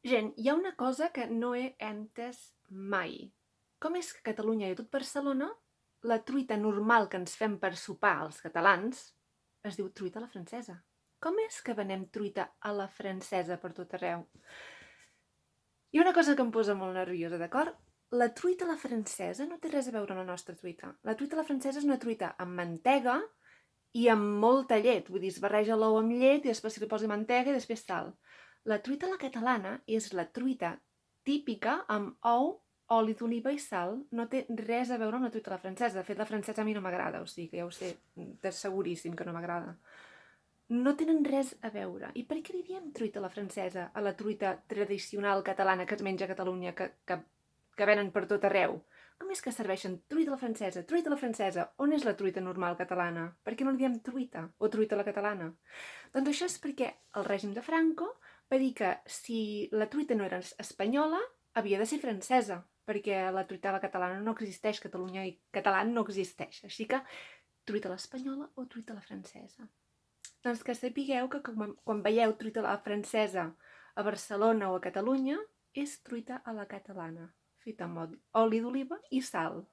Gent, hi ha una cosa que no he entès mai. Com és que a Catalunya i a tot Barcelona la truita normal que ens fem per sopar els catalans es diu truita a la francesa? Com és que venem truita a la francesa per tot arreu? Hi ha una cosa que em posa molt nerviosa, d'acord? La truita a la francesa no té res a veure amb la nostra truita. La truita a la francesa és una truita amb mantega i amb molta llet. Vull dir, es barreja l'ou amb llet i després se li posa mantega i després sal. La truita a la catalana és la truita típica amb ou, oli d'oliva i sal. No té res a veure amb la truita a la francesa. De fet, la francesa a mi no m'agrada, o sigui que ja ho sé, seguríssim que no m'agrada. No tenen res a veure. I per què li diem truita a la francesa, a la truita tradicional catalana que es menja a Catalunya, que venen per tot arreu? Com és que serveixen truita a la francesa, truita a la francesa? On és la truita normal catalana? Per què no li diem truita o truita a la catalana? Doncs això és perquè el règim de Franco va dir que si la truita no era espanyola, havia de ser francesa, perquè la truita a la catalana no existeix, Catalunya i català no existeix. Així que truita a l'espanyola o truita a la francesa. Doncs que sapigueu que quan veieu truita a la francesa a Barcelona o a Catalunya, és truita a la catalana, feta amb oli d'oliva i sal.